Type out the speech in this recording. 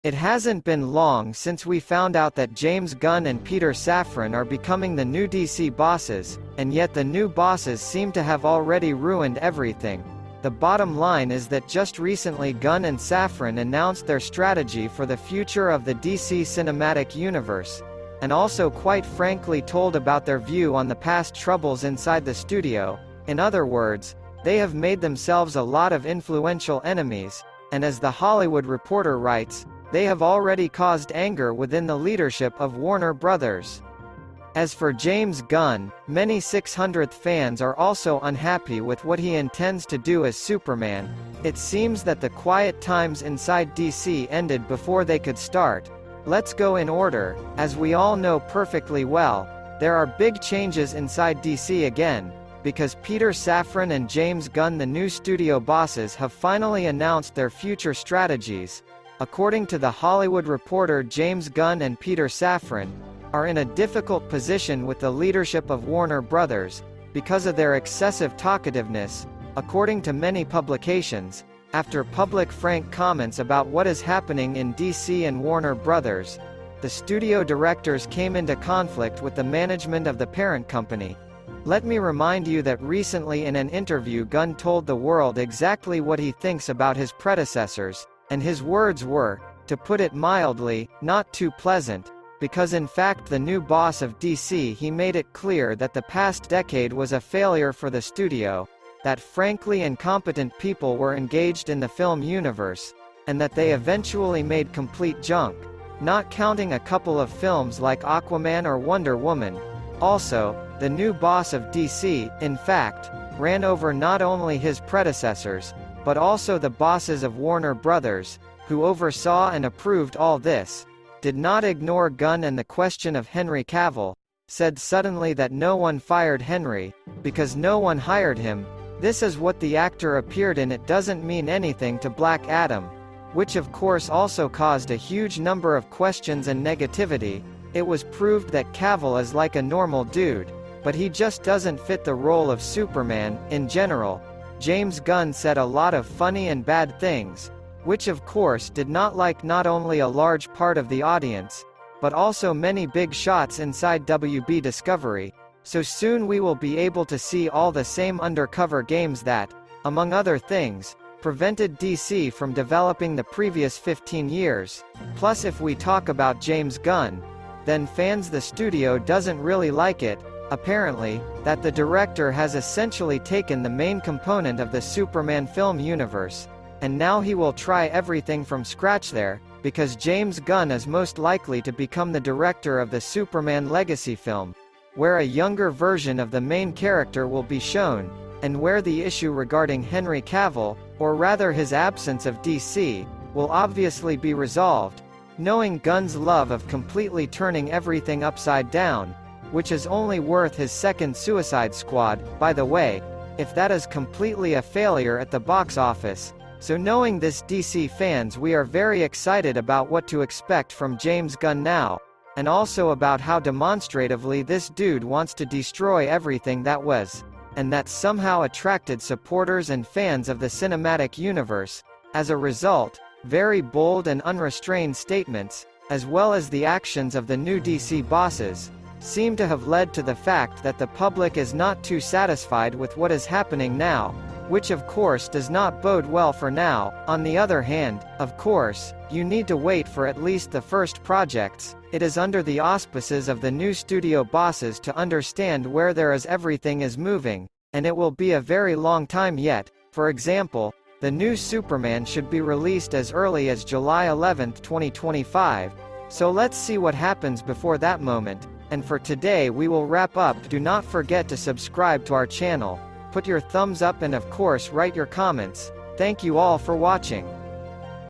It hasn't been long since we found out that James Gunn and Peter Safran are becoming the new DC bosses, and yet the new bosses seem to have already ruined everything. The bottom line is that just recently Gunn and Safran announced their strategy for the future of the DC cinematic universe, and also quite frankly told about their view on the past troubles inside the studio. In other words, they have made themselves a lot of influential enemies, and as The Hollywood Reporter writes, they have already caused anger within the leadership of Warner Brothers. As for James Gunn, many 600th fans are also unhappy with what he intends to do as Superman. It seems that the quiet times inside DC ended before they could start. Let's go in order. As we all know perfectly well, there are big changes inside DC again, because Peter Safran and James Gunn, the new studio bosses, have finally announced their future strategies. According to The Hollywood Reporter, James Gunn and Peter Safran are in a difficult position with the leadership of Warner Brothers, because of their excessive talkativeness, according to many publications. After public frank comments about what is happening in DC and Warner Brothers, the studio directors came into conflict with the management of the parent company. Let me remind you that recently in an interview Gunn told the world exactly what he thinks about his predecessors, and his words were, to put it mildly, not too pleasant, because in fact the new boss of DC, he made it clear that the past decade was a failure for the studio, that frankly incompetent people were engaged in the film universe, and that they eventually made complete junk, not counting a couple of films like Aquaman or Wonder Woman. Also, the new boss of DC, in fact, ran over not only his predecessors, but also the bosses of Warner Brothers, who oversaw and approved all this, did not ignore Gunn and the question of Henry Cavill, said suddenly that no one fired Henry, because no one hired him. This is what the actor appeared in. It doesn't mean anything to Black Adam, which of course also caused a huge number of questions and negativity. It was proved that Cavill is like a normal dude, but he just doesn't fit the role of Superman. In general, James Gunn said a lot of funny and bad things, which of course did not like not only a large part of the audience, but also many big shots inside WB Discovery. So soon we will be able to see all the same undercover games that, among other things, prevented DC from developing the previous 15 years. Plus, if we talk about James Gunn, then fans, the studio doesn't really like it, apparently, that the director has essentially taken the main component of the Superman film universe, and now he will try everything from scratch there, because James Gunn is most likely to become the director of the Superman legacy film, where a younger version of the main character will be shown, and where the issue regarding Henry Cavill, or rather his absence of DC, will obviously be resolved. Knowing Gunn's love of completely turning everything upside down, which is only worth his second Suicide Squad, by the way, if that is completely a failure at the box office. So knowing this, DC fans, we are very excited about what to expect from James Gunn now, and also about how demonstratively this dude wants to destroy everything that was, and that somehow attracted supporters and fans of the cinematic universe. As a result, very bold and unrestrained statements, as well as the actions of the new DC bosses, seem to have led to the fact that the public is not too satisfied with what is happening now, which of course does not bode well for now. On the other hand, of course, you need to wait for at least the first projects. It is under the auspices of the new studio bosses to understand where everything is moving, and it will be a very long time yet. For example, the new Superman should be released as early as July 11, 2025, so let's see what happens before that moment. And for today we will wrap up. Do not forget to subscribe to our channel, put your thumbs up and of course write your comments. Thank you all for watching.